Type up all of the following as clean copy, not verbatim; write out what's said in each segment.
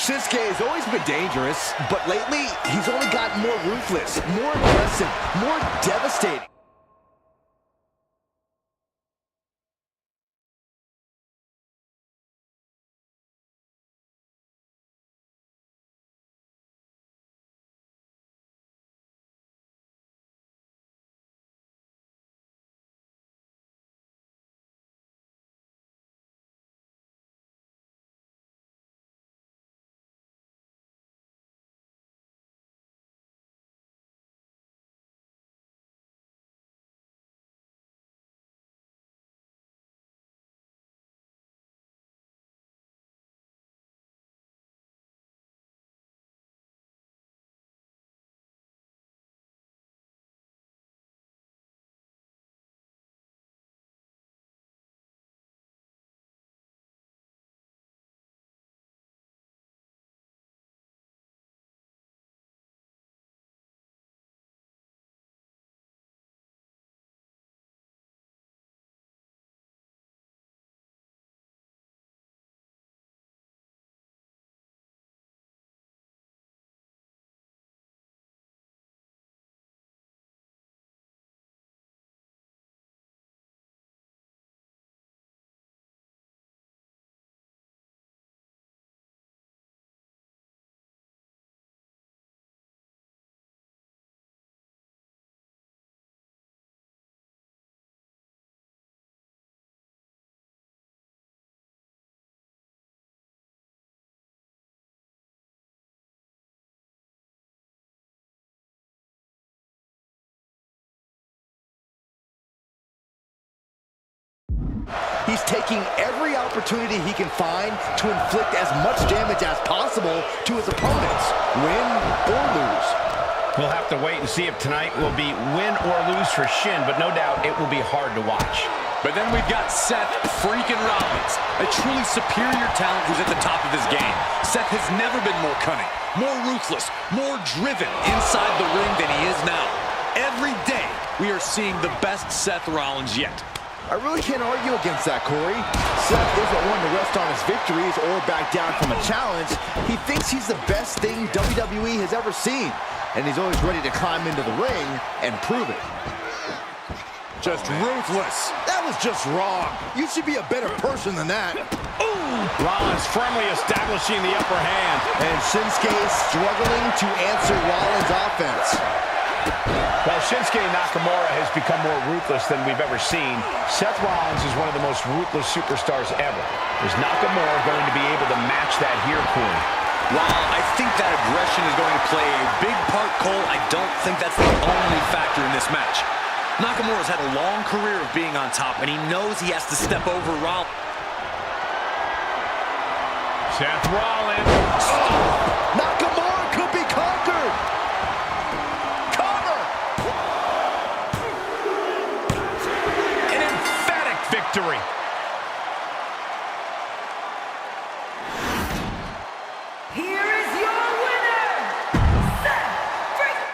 Shinsuke has always been dangerous, but lately, he's only gotten more ruthless, more aggressive, more devastating. He's taking every opportunity he can find to inflict as much damage as possible to his opponents, win or lose. We'll have to wait and see if tonight will be win or lose for Shin, but no doubt it will be hard to watch. But then we've got Seth freaking Rollins, a truly superior talent who's at the top of his game. Seth has never been more cunning, more ruthless, more driven inside the ring than he is now. Every day, we are seeing the best Seth Rollins yet. I really can't argue against that, Corey. Seth isn't one to rest on his victories or back down from a challenge. He thinks he's the best thing WWE has ever seen, and he's always ready to climb into the ring and prove it. Just ruthless. That was just wrong. You should be a better person than that. Ooh! Rollins firmly establishing the upper hand. And Shinsuke is struggling to answer Rollins' offense. While Shinsuke Nakamura has become more ruthless than we've ever seen, Seth Rollins is one of the most ruthless superstars ever. Is Nakamura going to be able to match that here, Corey? While I think that aggression is going to play a big part, Cole, I don't think that's the only factor in this match. Nakamura's had a long career of being on top, and he knows he has to step over Rollins. Seth Rollins. Oh! Nakamura could be conquered. Cover. An emphatic victory. Here is your winner, Seth Freaking.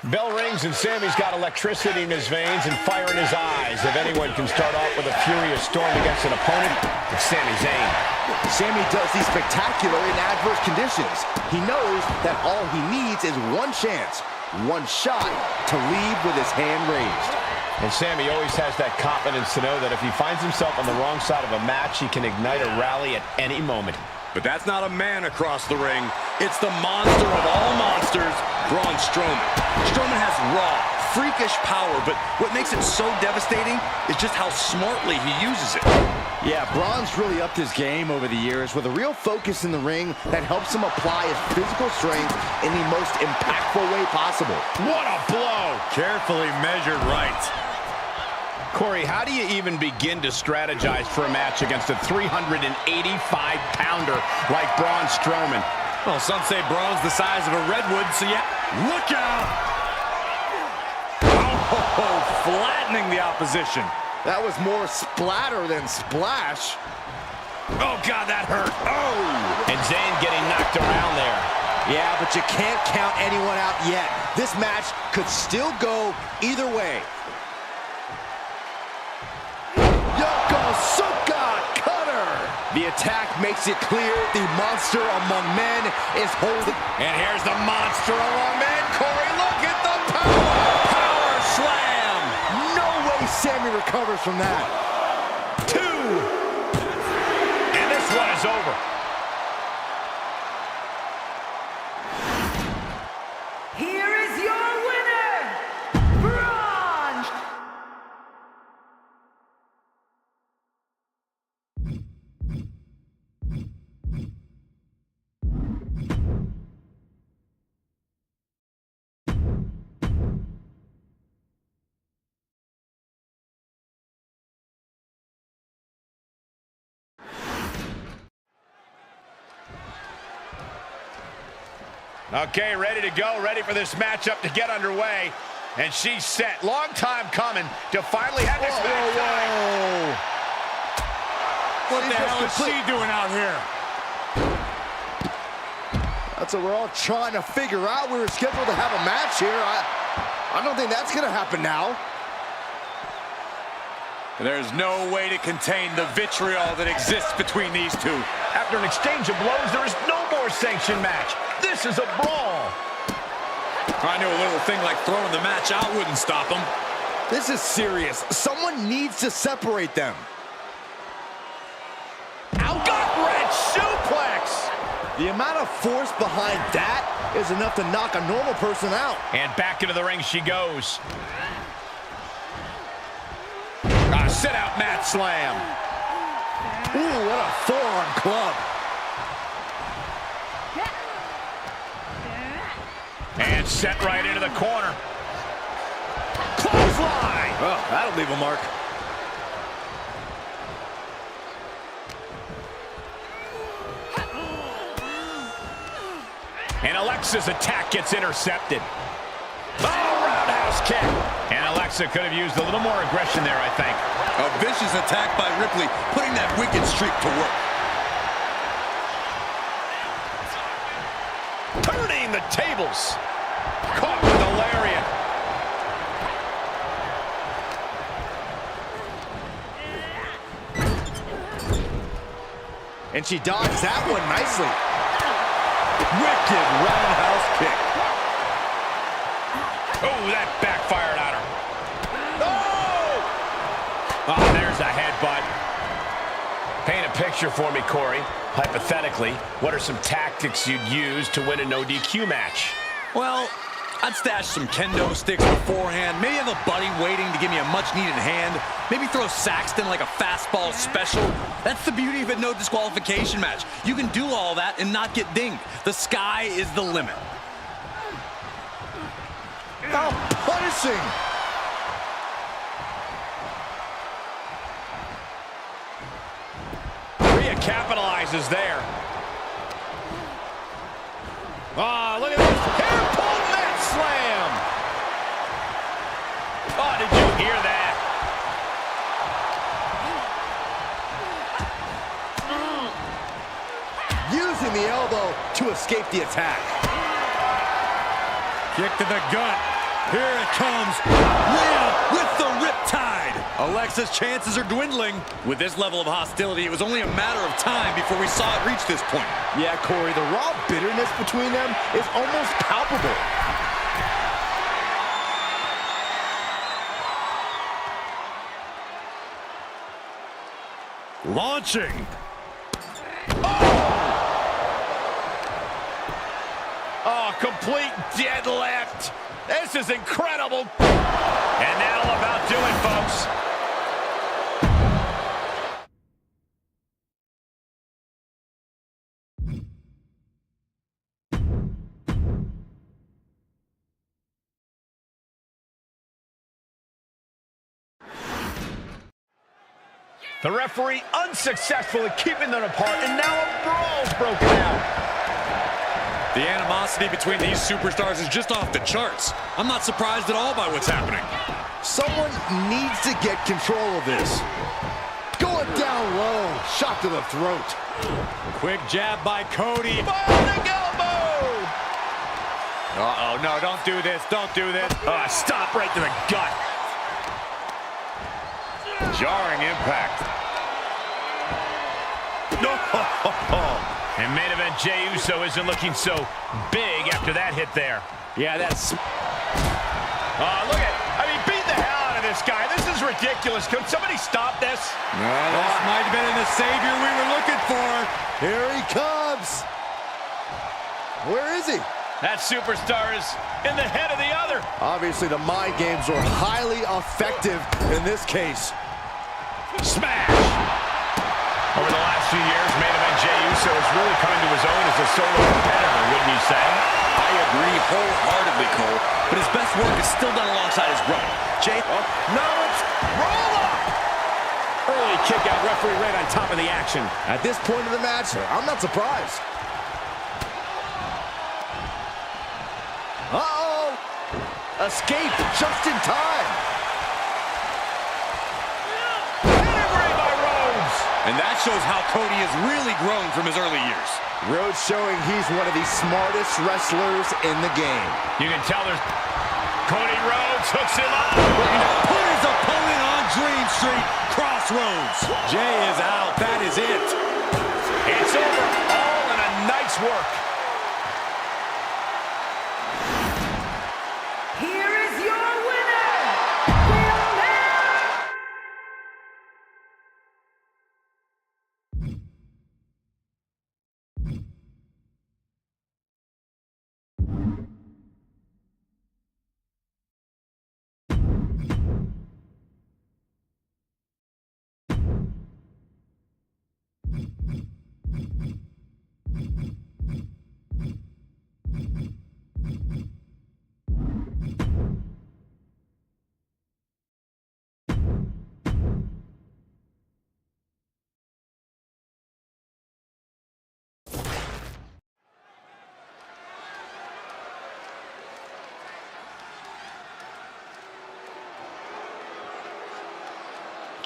Bell rings and Sammy's got electricity in his veins and fire in his eyes. If anyone can start off with a furious storm against an opponent, it's Sami Zayn. Sammy does these spectacular in adverse conditions. He knows that all he needs is one chance, one shot to leave with his hand raised. And Sammy always has that confidence to know that if he finds himself on the wrong side of a match, he can ignite a rally at any moment. But that's not a man across the ring. It's the monster of all monsters, Braun Strowman. Strowman has raw, freakish power, but what makes it so devastating is just how smartly he uses it. Yeah, Braun's really upped his game over the years with a real focus in the ring that helps him apply his physical strength in the most impactful way possible. What a blow! Carefully measured right. Corey, how do you even begin to strategize for a match against a 385-pounder like Braun Strowman? Well, some say Braun's the size of a redwood, so yeah, look out! Oh, flattening the opposition. That was more splatter than splash. Oh, God, that hurt. Oh! And Zayn getting knocked around there. Yeah, but you can't count anyone out yet. This match could still go either way. Yokosuka cutter! The attack makes it clear the monster among men is holding. And here's the monster among men. Corey, look at the power! Power slam! No way Sammy recovers from that. 2. And this one is over. Here is your winner, Braun! Okay, ready to go, ready for this matchup to get underway. And she's set. Long time coming to finally have this match. What the hell is she doing out here? That's what we're all trying to figure out. We were scheduled to have a match here. I don't think that's going to happen now. There's no way to contain the vitriol that exists between these two. After an exchange of blows, there is no more sanctioned match. This is a brawl. I knew a little thing like throwing the match out wouldn't stop him. This is serious. Someone needs to separate them. Gut-wrench suplex. The amount of force behind that is enough to knock a normal person out. And back into the ring she goes. Sit-out mat slam. Ooh, what a forearm club. And set right into the corner. Clothesline. Oh, that'll leave a mark. And Alexa's attack gets intercepted. Oh, roundhouse kick. And Alexa could have used a little more aggression there, I think. A vicious attack by Ripley, putting that wicked streak to work. Turning the tables. Caught with the lariat. And she dodged that one nicely. Wicked roundhouse kick. Oh, that backfired on her. Oh, there's a headbutt. Paint a picture for me, Corey. Hypothetically, what are some tactics you'd use to win a no DQ match? Well, I'd stash some kendo sticks beforehand. Maybe have a buddy waiting to give me a much-needed hand. Maybe throw Saxton like a fastball special. That's the beauty of a no disqualification match. You can do all that and not get dinged. The sky is the limit. Oh, punishing. Rhea capitalizes there. Oh, look at this. Hair pull mat slam. Oh, did you hear that? Using the elbow to escape the attack. Kick to the gut. Here it comes. Rhea with the riptide. Alexa's chances are dwindling. With this level of hostility, it was only a matter of time before we saw it reach this point. Yeah, Corey, the raw bitterness between them is almost palpable. Launching. Oh, complete deadlift. This is incredible. And that'll about do it, folks. The referee unsuccessful at keeping them apart, and now a brawl's broken out. The animosity between these superstars is just off the charts. I'm not surprised at all by what's happening. Someone needs to get control of this. Going down Down low, shot to the throat. Quick jab by Cody. Bionic elbow! Uh-oh, no, don't do this, don't do this. Stop right to the gut. Jarring impact. No! And main event Jey Uso isn't looking so big after that hit there. Yeah, that's... Look at, beat the hell out of this guy. This is ridiculous. Could somebody stop this? This might have been the savior we were looking for. Here he comes. Where is he? That superstar is in the head of the other. Obviously, the mind games were highly effective in this case. Smash! Over the last few years, main event Jey Uso has really come into his own as a solo competitor, wouldn't you say? I agree wholeheartedly, Cole, but his best work is still done alongside his brother. Jey, No, it's roll up! early kick out, referee right on top of the action. At this point of the match, I'm not surprised. Uh-oh! Escape just in time. Pedigree by Rhodes! And that shows how Cody has really grown from his early years. Rhodes showing he's one of the smartest wrestlers in the game. You can tell there's... Cody Rhodes hooks him up. Looking to put his opponent on Dream Street Crossroads. Jey is out. That is it. It's over. All in a night's work. Here is your winner, Will.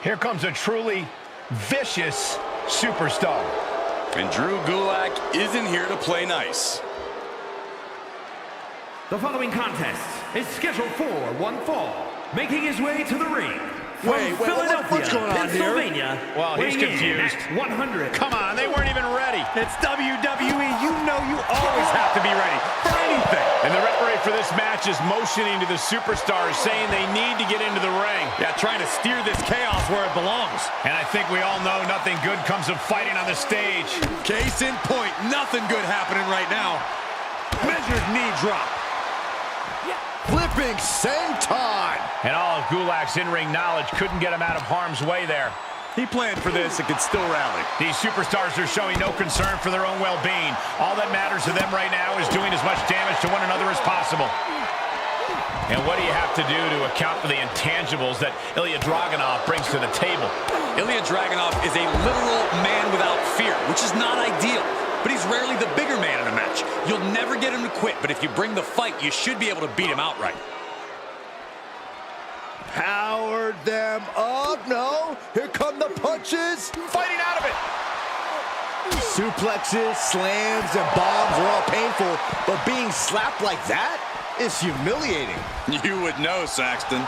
Here comes a truly vicious superstar. And Drew Gulak isn't here to play nice. The following contest is scheduled for one fall, making his way to the ring from Philadelphia, what's going on here? Pennsylvania. Well, he's weighing in confused. at 100. Come on, they weren't even ready. It's WWE. You know you always have to be ready for anything. And the referee for this match is motioning to the superstars, saying they need to get into the ring. Yeah, trying to steer this chaos where it belongs. And I think we all know nothing good comes of fighting on the stage. Case in point, nothing good happening right now. Measured knee drop. Flipping senton. And all of Gulak's in-ring knowledge couldn't get him out of harm's way there. He planned for this and could still rally. These superstars are showing no concern for their own well-being. All that matters to them right now is doing as much damage to one another as possible. And what do you have to do to account for the intangibles that Ilya Dragunov brings to the table? Ilya Dragunov is a literal man without fear, which is not ideal. But he's rarely the bigger man in a match. You'll never get him to quit, but if you bring the fight, you should be able to beat him outright. Powered them up. No, here come the punches. Fighting out of it. Suplexes, slams, and bombs are all painful, but being slapped like that is humiliating. You would know, Saxton.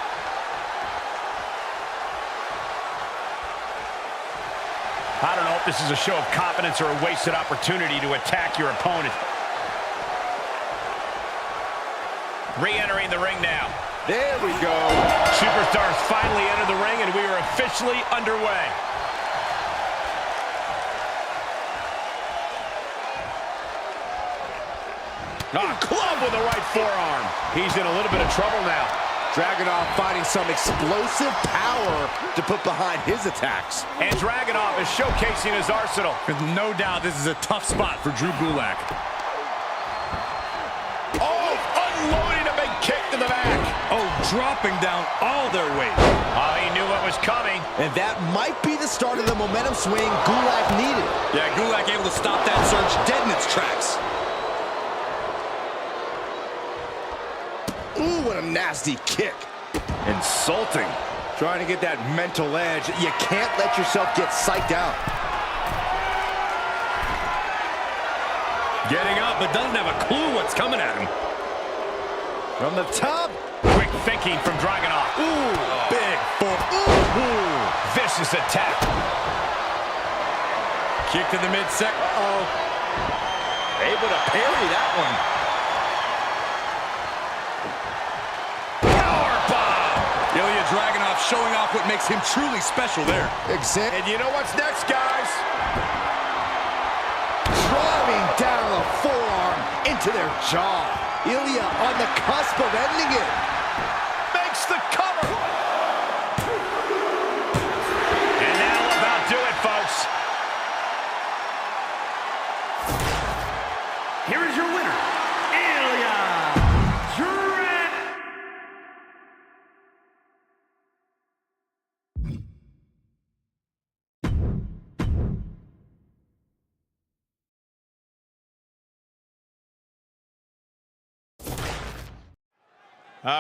I don't know if this is a show of confidence or a wasted opportunity to attack your opponent. Re-entering the ring now. There we go. Superstars finally enter the ring, and we are officially underway. Club with the right forearm. He's in a little bit of trouble now. Dragunov finding some explosive power to put behind his attacks. And Dragunov is showcasing his arsenal. With no doubt, this is a tough spot for Drew Gulak. Oh, unloading a big kick to the back. Oh, dropping down all their weight. Oh, he knew what was coming. And that might be the start of the momentum swing Gulak needed. Yeah, Gulak able to stop that surge dead in its tracks. Ooh, what a nasty kick. Insulting. Trying to get that mental edge. You can't let yourself get psyched out. Getting up, but doesn't have a clue what's coming at him. From the top. Quick thinking from Dragunov. Ooh, big foot. Ooh, vicious attack. Kick to the midsection. Uh-oh. Able to parry that one. Powerbomb! Ilya Dragunov showing off what makes him truly special there. And you know what's next, guys? Driving down the forearm into their jaw. Ilya on the cusp of ending it. Makes the cover. And that'll about do it, folks. Here is your winner, Ilya Dragunov.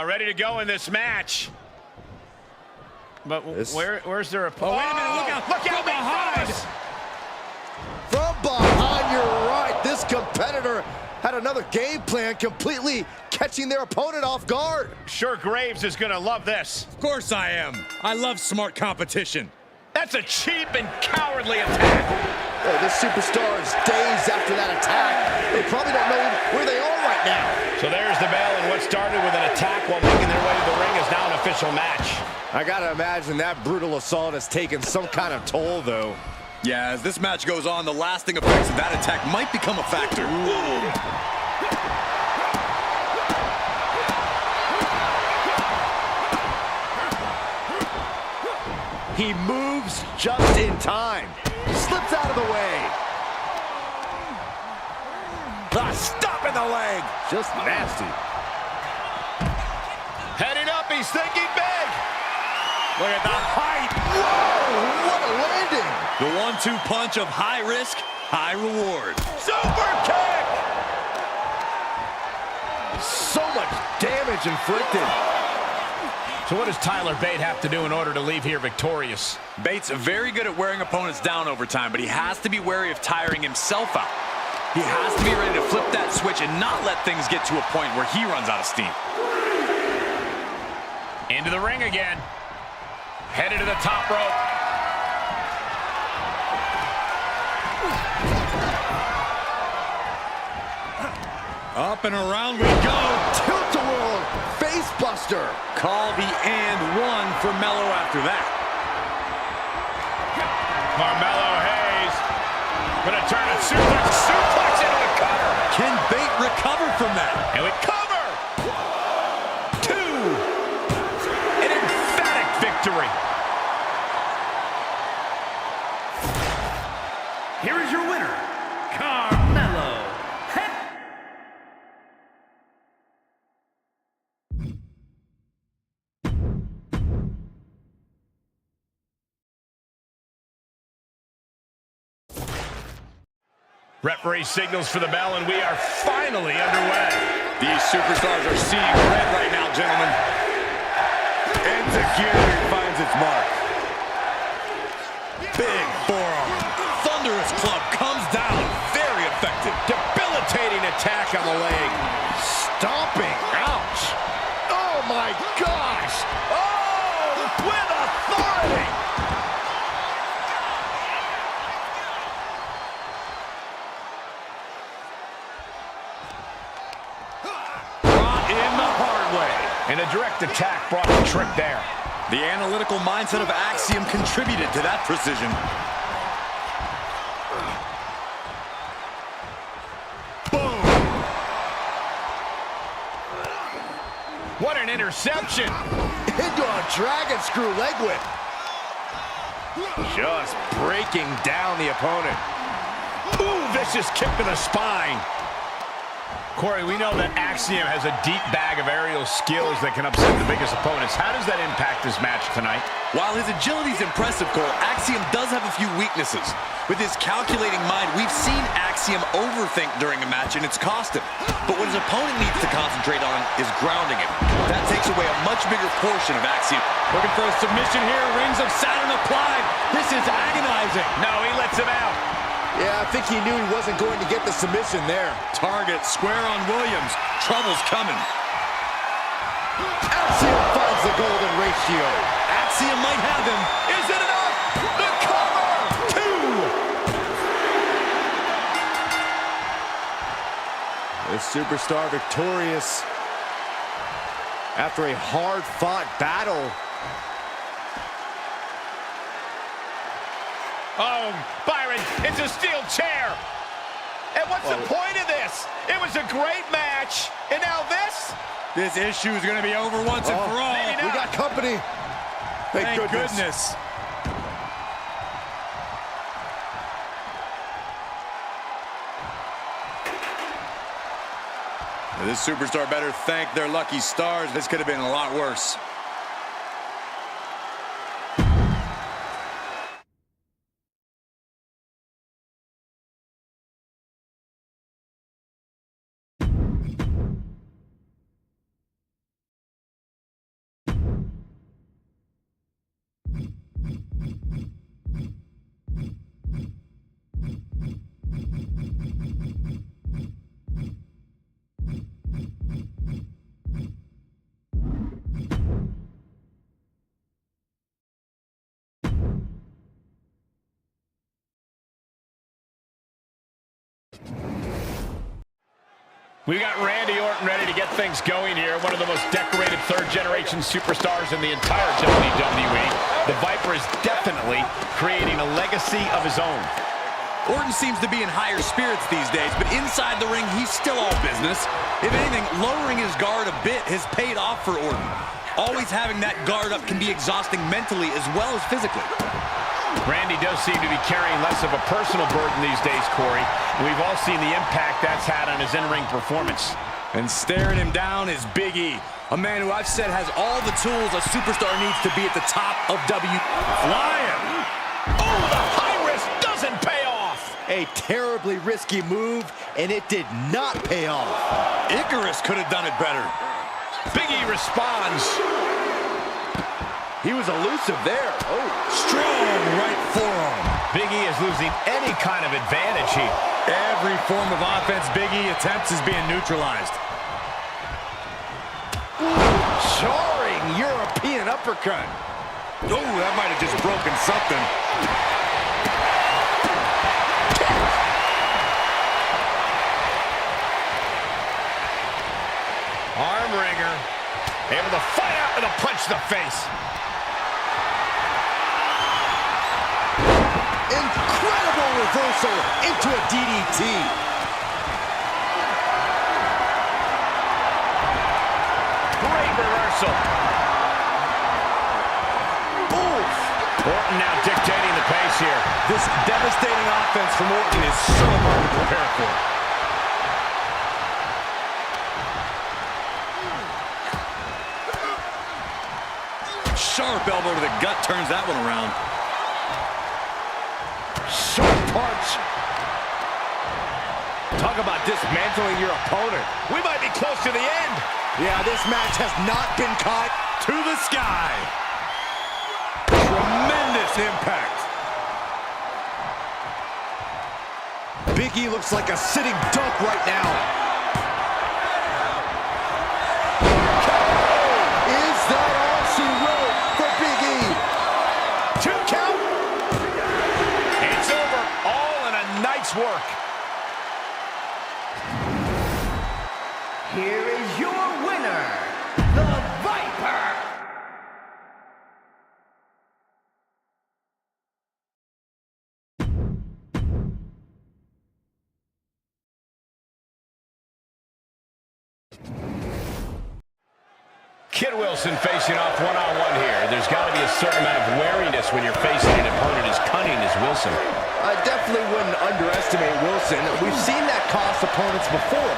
Ready to go in this match. But where's their opponent? Oh, wait a minute, look out. Look out From behind. From behind, you're right. This competitor had another game plan, completely catching their opponent off guard. Sure, Graves is going to love this. Of course I am. I love smart competition. That's a cheap and cowardly attack. Oh, this superstar is days after that attack. They probably don't know where they are right now. So there's the bell, and what started with an attack while making their way to the ring is now an official match. I gotta imagine that brutal assault has taken some kind of toll, though. Yeah, as this match goes on, the lasting effects of that attack might become a factor. He moves just in time. Slips out of the way. The stop in the leg. Just nasty. Heading up, he's thinking big. Look at the height. Whoa, what a landing. The 1-2 punch of high risk, high reward. Super kick. So much damage inflicted. So what does Tyler Bate have to do in order to leave here victorious? Bate's very good at wearing opponents down over time, but he has to be wary of tiring himself out. He has to be ready to flip that switch and not let things get to a point where he runs out of steam. Into the ring again. Headed to the top rope. Up and around we go. Tilt-a-whirl facebuster. Call the and one for Mello after that. Carmelo Hayes gonna turn a suplex into a cutter. Can Bate recover from that? And we cover. 2. An emphatic victory. Here is your winner, Carmelo. Referee signals for the bell, and we are finally underway. These superstars are seeing red right now, gentlemen. Insecurity finds its mark. Big forearm. Thunderous club comes down. Very effective. Debilitating attack on the leg. Stomping. Ouch. Oh, my gosh. Oh, with authority. Brought in the hard way. And a direct attack brought the trick there. The analytical mindset of Axiom contributed to that precision. Boom. What an interception. Into a dragon screw leg whip. Just breaking down the opponent. Ooh, vicious kick to the spine. Corey, we know that Axiom has a deep bag of aerial skills that can upset the biggest opponents. How does that impact this match tonight? While his agility is impressive, Cole, Axiom does have a few weaknesses. With his calculating mind, we've seen Axiom overthink during a match, and it's cost him. But what his opponent needs to concentrate on is grounding him. That takes away a much bigger portion of Axiom. Looking for a submission here. Rings of Saturn applied. This is agonizing. No, he lets him out. Yeah, I think he knew he wasn't going to get the submission there. Target square on Williams. Trouble's coming. Axiom finds the golden ratio. Axiom might have him. Is it enough? The cover! 2! The superstar victorious after a hard-fought battle. Oh, Byron, it's a steel chair. And what's the point of this? It was a great match, and now this? This issue is going to be over once and for all. maybe We not. got company. Thank goodness. This superstar better thank their lucky stars. This could have been a lot worse. We got Randy Orton ready to get things going here. One of the most decorated third-generation superstars in the entire WWE. The Viper is definitely creating a legacy of his own. Orton seems to be in higher spirits these days, but inside the ring, he's still all business. If anything, lowering his guard a bit has paid off for Orton. Always having that guard up can be exhausting mentally as well as physically. Randy does seem to be carrying less of a personal burden these days, Corey. We've all seen the impact that's had on his in-ring performance. And staring him down is Big E, a man who I've said has all the tools a superstar needs to be at the top of Flying! Oh, the high risk doesn't pay off! A terribly risky move, and it did not pay off. Icarus could have done it better. Big E responds. He was elusive there. Oh, Strong right forearm. Big E is losing any kind of advantage here. Every form of offense Big E attempts is being neutralized. jarring European uppercut. Oh, that might have just broken something. Arm wringer. Able to fight out with a punch to the face. Incredible reversal into a DDT. Great reversal. Oof. Orton now dictating the pace here. This devastating offense from Orton is so hard to prepare for. Sharp elbow to the gut turns that one around. Sharp punch. Talk about dismantling your opponent. We might be close to the end. Yeah, this match has not been caught. To the sky. Tremendous impact. Big E looks like a sitting duck right now. Is that all she wrote for Big E? 2 count. It's over. All in a night's work. Here is your winner, the Viper. Kid Wilson facing off one-on-one here. There's got to be a certain amount of wariness when you're facing an opponent as cunning as Wilson. I definitely wouldn't underestimate Wilson. We've seen that cost opponents before.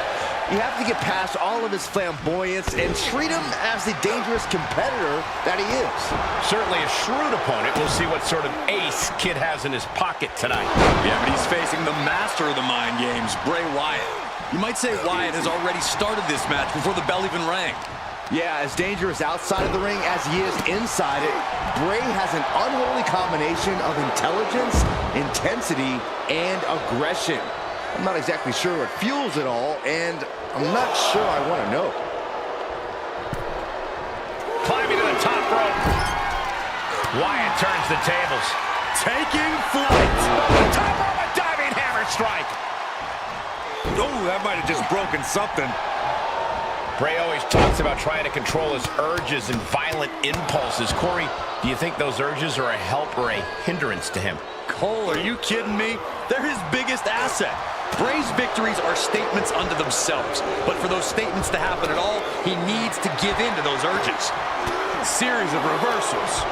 You have to get past all of his flamboyance and treat him as the dangerous competitor that he is. Certainly a shrewd opponent. We'll see what sort of ace Kid has in his pocket tonight. Yeah, but he's facing the master of the mind games, Bray Wyatt. You might say Wyatt has already started this match before the bell even rang. Yeah, as dangerous outside of the ring as he is inside it, Bray has an unholy combination of intelligence, intensity, and aggression. I'm not exactly sure what fuels it all, and I'm not sure I want to know. Climbing to the top rope. Wyatt turns the tables. Taking flight. The top rope, a diving hammer strike. Oh, that might have just broken something. Bray always talks about trying to control his urges and violent impulses. Corey, do you think those urges are a help or a hindrance to him? Cole, are you kidding me? They're his biggest asset. Bray's victories are statements unto themselves, but for those statements to happen at all, he needs to give in to those urges. Series of reversals.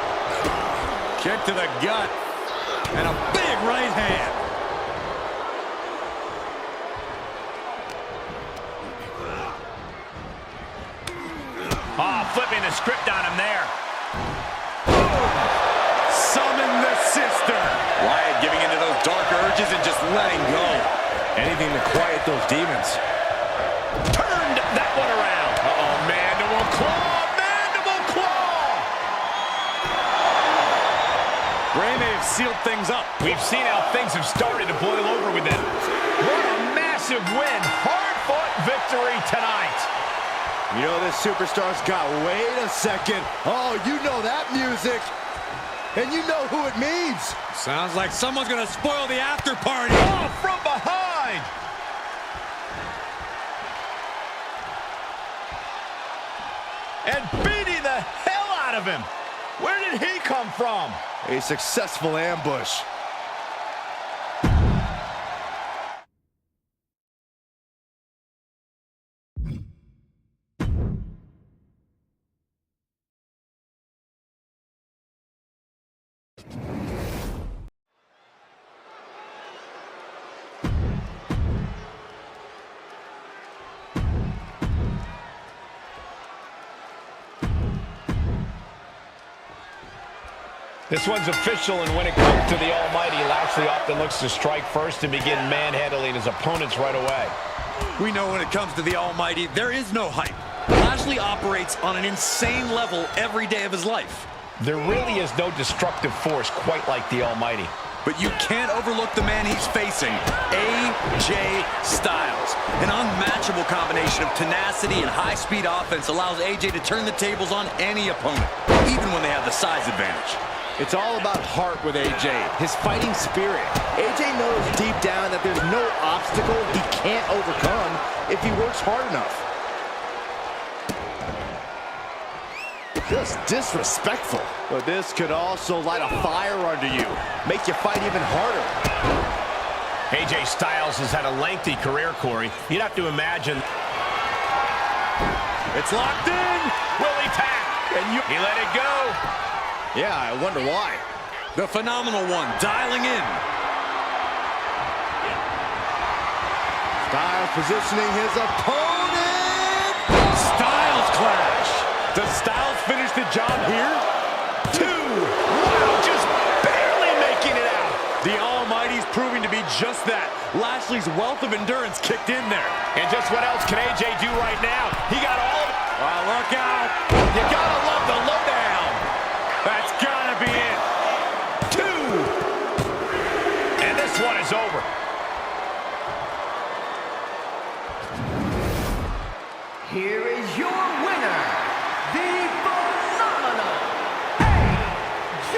Kick to the gut, and a big right hand. Oh, flipping the script on him there. Summon the sister. Wyatt giving into those dark urges and just letting go. Anything to quiet those demons. Turned that one around. Uh-oh, mandible claw, mandible claw. Bray may have sealed things up. We've seen how things have started to boil over with him. What a massive win. Hard-fought victory tonight. You know this superstar's got, wait a second. Oh, you know that music. And you know who it means. Sounds like someone's gonna spoil the after party. Oh, from behind. And beating the hell out of him. Where did he come from? A successful ambush. This one's official, and when it comes to the Almighty, Lashley often looks to strike first and begin manhandling his opponents right away. We know when it comes to the Almighty, there is no hype. Lashley operates on an insane level every day of his life. There really is no destructive force quite like the Almighty. But you can't overlook the man he's facing, AJ Styles. An unmatchable combination of tenacity and high-speed offense allows AJ to turn the tables on any opponent, even when they have the size advantage. It's all about heart with AJ, his fighting spirit. AJ knows deep down that there's no obstacle he can't overcome if he works hard enough. Just disrespectful. But this could also light a fire under you, make you fight even harder. AJ Styles has had a lengthy career, Corey. You'd have to imagine. It's locked in. Willie tap. And he let it go. Yeah, I wonder why. The phenomenal one dialing in. Styles positioning his opponent. Styles clash. Does Styles finish the job here? 2. Wow, just barely making it out. The Almighty's proving to be just that. Lashley's wealth of endurance kicked in there. And just what else can AJ do right now? He got all of it. Oh, look out. You gotta love the lowdown. That's gotta be it. 2. And this one is over. Here is your winner, the phenomenal AJ.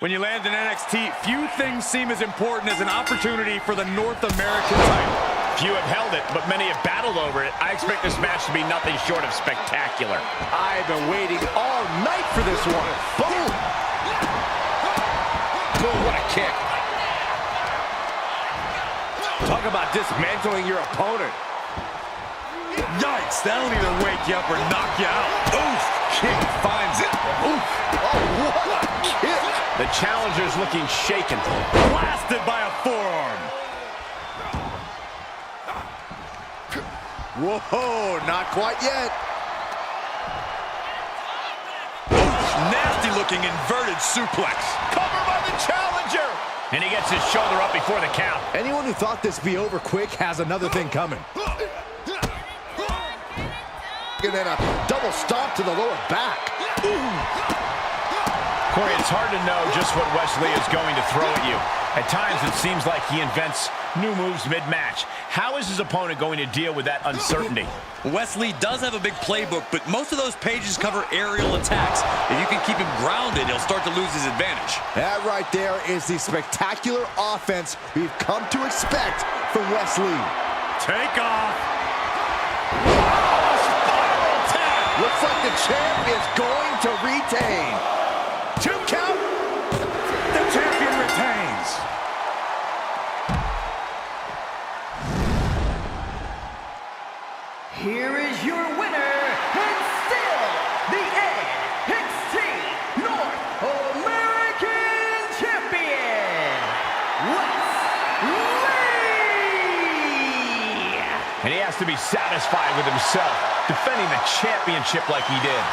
When you land in NXT, few things seem as important as an opportunity for the North American title. Few have held it, but many have battled over it. I expect this match to be nothing short of spectacular. I've been waiting all night for this one. Boom! Boom, what a kick. Talk about dismantling your opponent. Yikes, that'll either wake you up or knock you out. Oof, kick finds it. Oof, oh, what a kick. The challenger's looking shaken. Blasted by a forearm. Whoa, not quite yet. Oof, nasty looking inverted suplex. Cover by the challenger. And he gets his shoulder up before the count. Anyone who thought this be over quick has another thing coming. And then a double stomp to the lower back. Corey, it's hard to know just what Wesley is going to throw at you. At times, it seems like he invents new moves mid-match. How is his opponent going to deal with that uncertainty? Wesley does have a big playbook, but most of those pages cover aerial attacks. If you can keep him grounded, he'll start to lose his advantage. That right there is the spectacular offense we've come to expect from Wesley. Take off. Looks like the champ is going to retain. 2 count. The champion retains. Here is your winner, and still the NXT North American Champion, Wesley! And he has to be satisfied with himself, defending the championship like he did.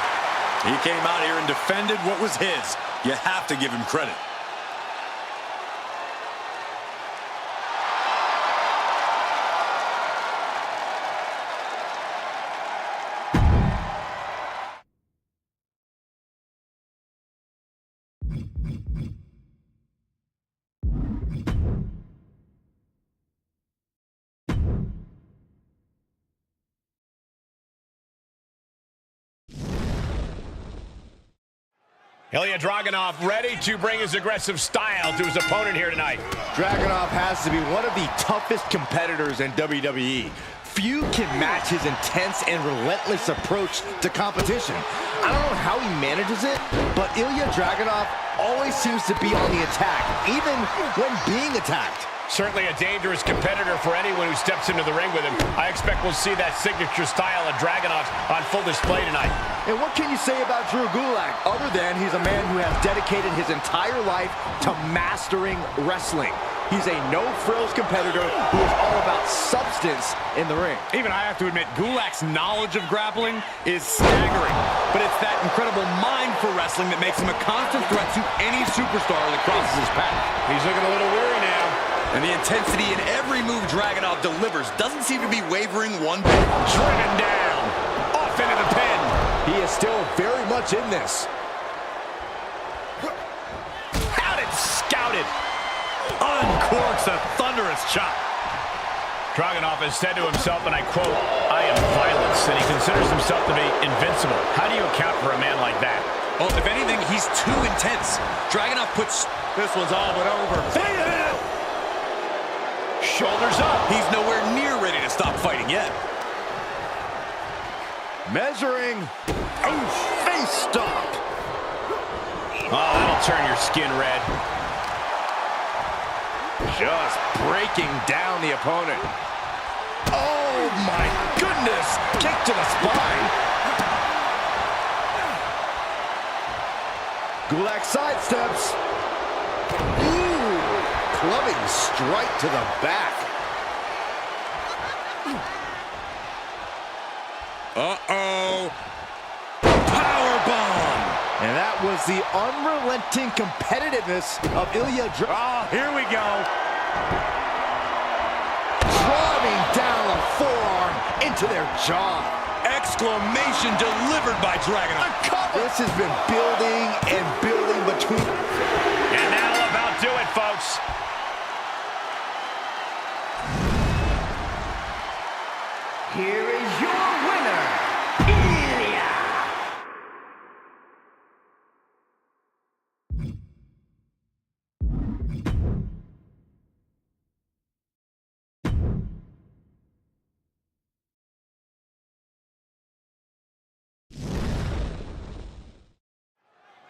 He came out here and defended what was his. You have to give him credit. Ilya Dragunov ready to bring his aggressive style to his opponent here tonight. Dragunov has to be one of the toughest competitors in WWE. Few can match his intense and relentless approach to competition. I don't know how he manages it, but Ilya Dragunov always seems to be on the attack, even when being attacked. Certainly a dangerous competitor for anyone who steps into the ring with him. I expect we'll see that signature style of Dragunov's on full display tonight. And what can you say about Drew Gulak, other than he's a man who has dedicated his entire life to mastering wrestling? He's a no-frills competitor who is all about substance in the ring. Even I have to admit, Gulak's knowledge of grappling is staggering. But it's that incredible mind for wrestling that makes him a constant threat to any superstar that crosses his path. He's looking a little weary now. And the intensity in every move Dragunov delivers doesn't seem to be wavering one bit. Driven down. Off into the pin. He is still very much in this. Had it scouted. Uncorks a thunderous chop. Dragunov has said to himself, and I quote, "I am violence," and he considers himself to be invincible. How do you account for a man like that? Well, if anything, he's too intense. Dragunov puts... This one's all but over. Shoulders up. He's nowhere near ready to stop fighting yet. Measuring. Oh, face stop. Oh, that'll turn your skin red. Just breaking down the opponent. Oh, my goodness. Kick to the spine. Gulak sidesteps. Ooh, clubbing strike to the back. Uh-oh. Powerbomb. And that was the unrelenting competitiveness of Ilya Dragunov. Oh, here we go. Driving down a forearm into their jaw. Exclamation delivered by Dragunov. This has been building and building between. And that'll about do it, folks. Here is your winner, Ilya.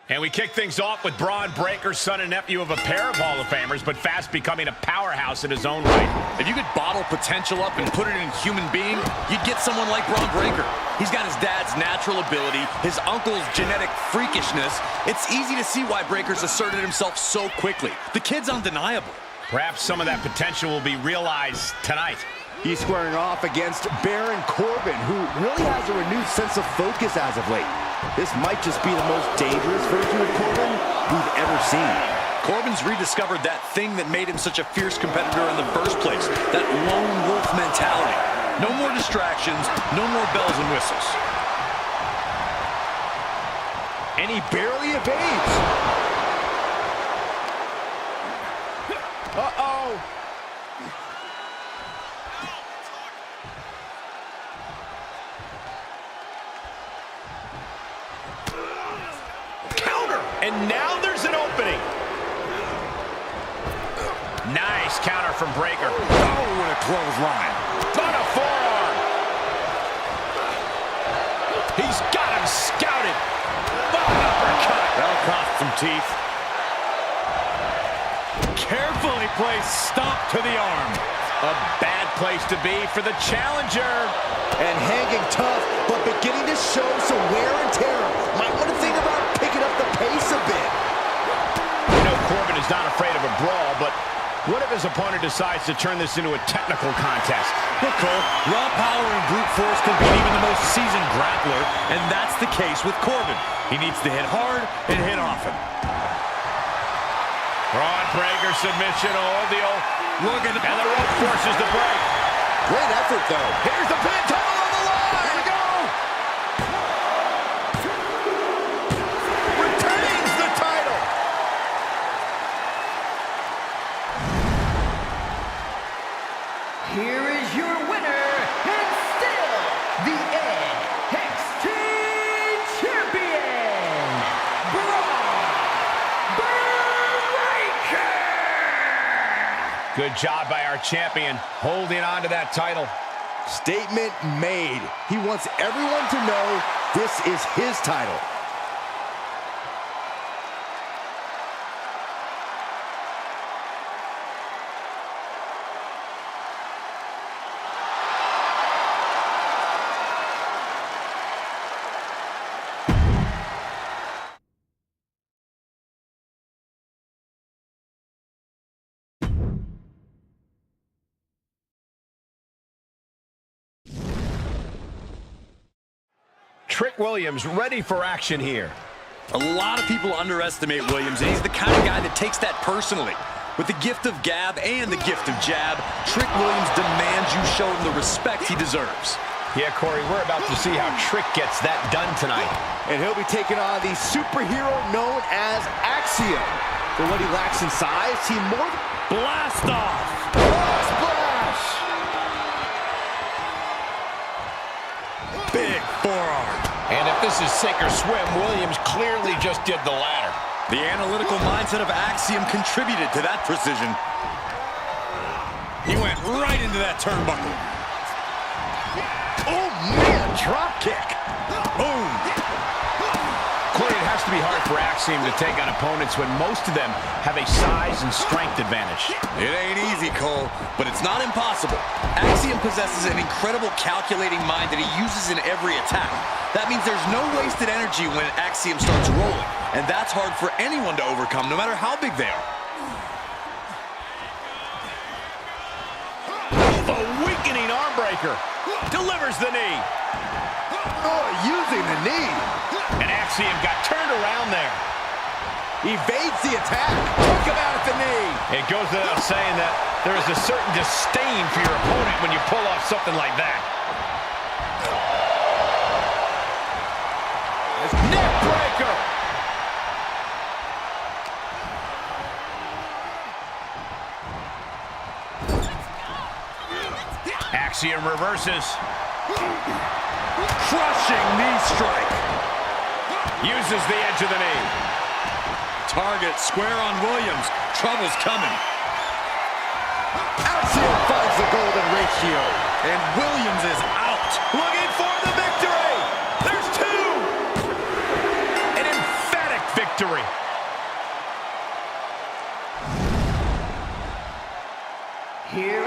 And we kick things off with Braun Breaker, son and nephew of a pair of Hall of Famers, but fast becoming a powerhouse in his own right. If you could bottle potential up and put it in a human being, you'd get someone like Braun Breaker. He's got his dad's natural ability, his uncle's genetic freakishness. It's easy to see why Breaker's asserted himself so quickly. The kid's undeniable. Perhaps some of that potential will be realized tonight. He's squaring off against Baron Corbin, who really has a renewed sense of focus as of late. This might just be the most dangerous version of Corbin we've ever seen. Corbin's rediscovered that thing that made him such a fierce competitor in the first place, that lone wolf mentality. No more distractions, no more bells and whistles. And he barely evades. Uh-oh. And now there's an opening. Nice counter from Breaker. Oh, what a clothesline. On a forearm. He's got him scouted. An uppercut. That'll cost some teeth. Carefully placed stop to the arm. A bad place to be for the challenger. And hanging tough, but beginning to show some wear and tear. Might want to think about picking up the pace a bit. You know Corbin is not afraid of a brawl, but what if his opponent decides to turn this into a technical contest? Look, Cole, raw power and brute force can beat even the most seasoned grappler, and that's the case with Corbin. He needs to hit hard and hit often. Braun Breaker submission to hold the old. Look at the... And the rope forces the break. Great effort, though. Here's the pin, title on the line. Here we go. Retains the title. Here is your winner, and still the NXT Champion, Braun Breaker! Good job by our champion, holding on to that title. Statement made. He wants everyone to know this is his title. Trick Williams ready for action here. A lot of people underestimate Williams, and he's the kind of guy that takes that personally. With the gift of gab and the gift of jab, Trick Williams demands you show him the respect he deserves. Yeah, Corey, we're about to see how Trick gets that done tonight. And he'll be taking on the superhero known as Axiom. For what he lacks in size, he more... Blast off! Oh, splash! Big forearm. And if this is sink or swim, Williams clearly just did the latter. The analytical mindset of Axiom contributed to that precision. He went right into that turnbuckle. Oh, man, drop kick. Boom. Corey, it has to be hard for Axiom to take on opponents when most of them have a size and strength advantage. It ain't easy, Cole, but it's not impossible. Axiom possesses an incredible calculating mind that he uses in every attack. That means there's no wasted energy when Axiom starts rolling, and that's hard for anyone to overcome, no matter how big they are. The weakening arm breaker. Delivers the knee. Oh, using the knee. And Axiom got turned around there. Evades the attack. Took him out at the knee. It goes without saying that there is a certain disdain for your opponent when you pull off something like that. Neck breaker. Axiom reverses. Crushing knee strike. Uses the edge of the knee. Target square on Williams. Trouble's coming. Axiom finds the golden ratio. And Williams is out. Looking for the victory. There's two. An emphatic victory. Here